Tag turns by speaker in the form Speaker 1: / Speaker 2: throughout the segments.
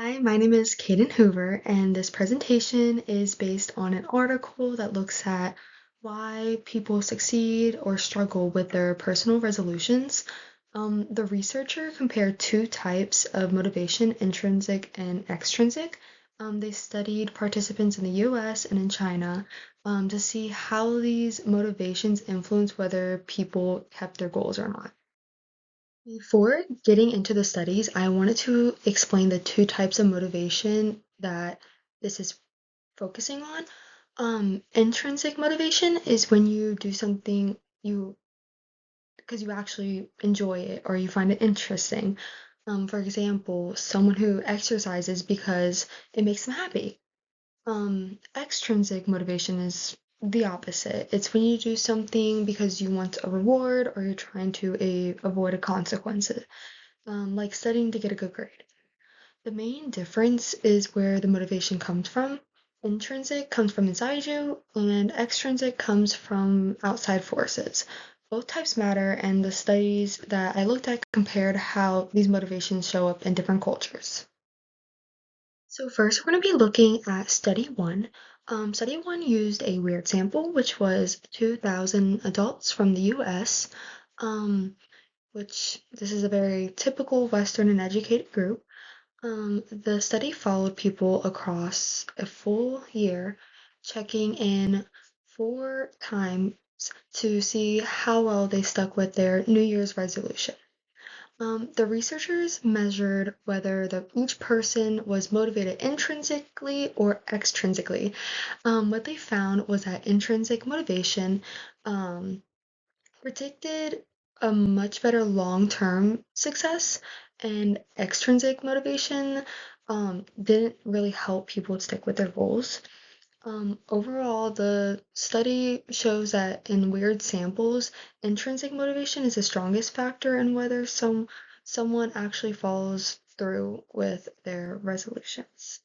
Speaker 1: Hi, my name is Kaden Hoover, and this presentation is based on an article that looks at why people succeed or struggle with their personal resolutions. The researcher compared two types of motivation, intrinsic and extrinsic. They studied participants in the US and in China to see how these motivations influence whether people kept their goals or not. Before getting into the studies, I wanted to explain the two types of motivation that this is focusing on. Intrinsic motivation is when you do something you because you actually enjoy it or you find it interesting. For example, someone who exercises because it makes them happy. Extrinsic motivation is the opposite. It's when you do something because you want a reward or you're trying to avoid a consequence, like studying to get a good grade. The main difference is where the motivation comes from. Intrinsic comes from inside you, and extrinsic comes from outside forces. Both types matter, and the studies that I looked at compared how these motivations show up in different cultures. So first, we're going to be looking at study one. Study one used a weird sample, which was 2,000 adults from the US, which this is a very typical Western and educated group. The study followed people across a full year, checking in 4 times to see how well they stuck with their New Year's resolution. The researchers measured whether each person was motivated intrinsically or extrinsically. What they found was that intrinsic motivation um, predicted a much better long-term success, and extrinsic motivation didn't really help people stick with their goals. Overall, the study shows that in weird samples, intrinsic motivation is the strongest factor in whether someone actually follows through with their resolutions.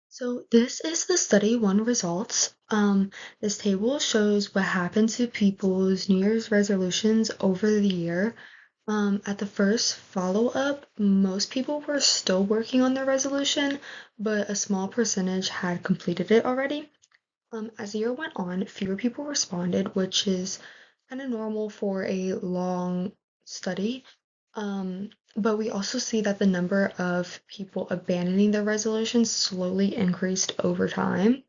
Speaker 1: So this is the study one results. This table shows what happened to people's New Year's resolutions over the year. At the first follow-up, most people were still working on their resolution, but a small percentage had completed it already. As the year went on, fewer people responded, which is kind of normal for a long study. But we also see that the number of people abandoning their resolutions slowly increased over time.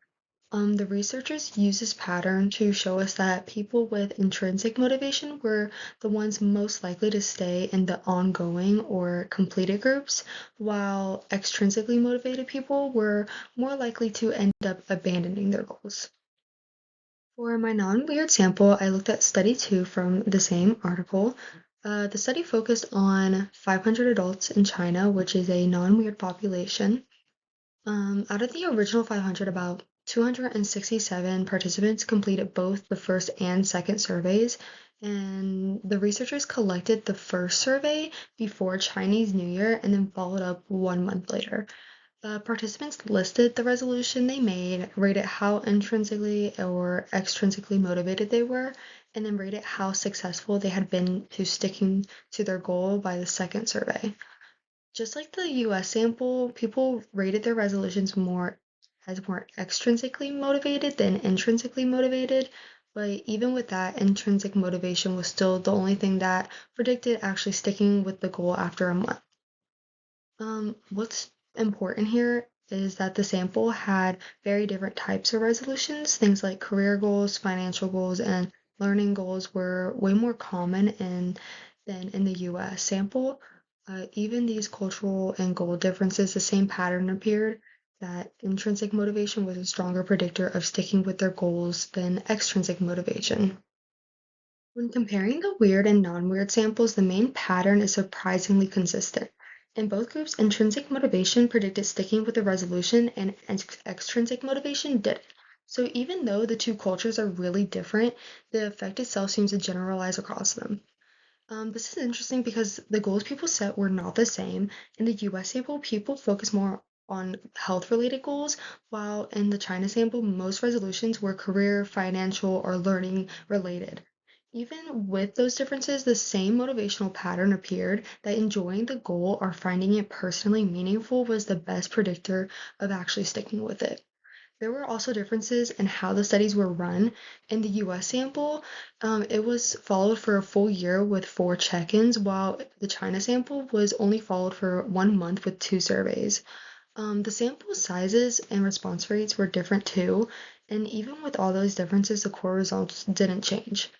Speaker 1: The researchers use this pattern to show us that people with intrinsic motivation were the ones most likely to stay in the ongoing or completed groups, while extrinsically motivated people were more likely to end up abandoning their goals. For my non-weird sample, I looked at study two from the same article. The study focused on 500 adults in China, which is a non-weird population. Out of the original 500, about 267 participants completed both the first and second surveys, and the researchers collected the first survey before Chinese New Year and then followed up 1 month later. Participants listed the resolution they made, rated how intrinsically or extrinsically motivated they were, and then rated how successful they had been to sticking to their goal by the second survey. Just like the US sample, people rated their resolutions more extrinsically motivated than intrinsically motivated, but even with that, intrinsic motivation was still the only thing that predicted actually sticking with the goal after a month. What's important here is that the sample had very different types of resolutions. Things like career goals, financial goals, and learning goals were way more common than in the US sample. Even these cultural and goal differences, the same pattern appeared that intrinsic motivation was a stronger predictor of sticking with their goals than extrinsic motivation. When comparing the weird and non-weird samples, the main pattern is surprisingly consistent. In both groups, intrinsic motivation predicted sticking with the resolution and extrinsic motivation didn't. So even though the two cultures are really different, the effect itself seems to generalize across them. This is interesting because the goals people set were not the same. In the US sample, people focus more on health-related goals, while in the China sample, most resolutions were career, financial, or learning related. Even with those differences, the same motivational pattern appeared that enjoying the goal or finding it personally meaningful was the best predictor of actually sticking with it. There were also differences in how the studies were run. In the US sample, it was followed for a full year with 4 check-ins, while the China sample was only followed for 1 month with 2 surveys. The sample sizes and response rates were different too, and even with all those differences, the core results didn't change.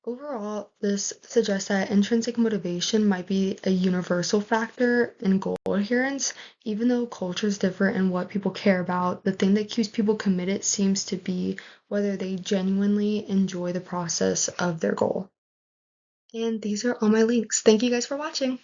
Speaker 1: Overall, this suggests that intrinsic motivation might be a universal factor in goal adherence. Even though cultures differ in what people care about, the thing that keeps people committed seems to be whether they genuinely enjoy the process of their goal. And these are all my links. Thank you guys for watching.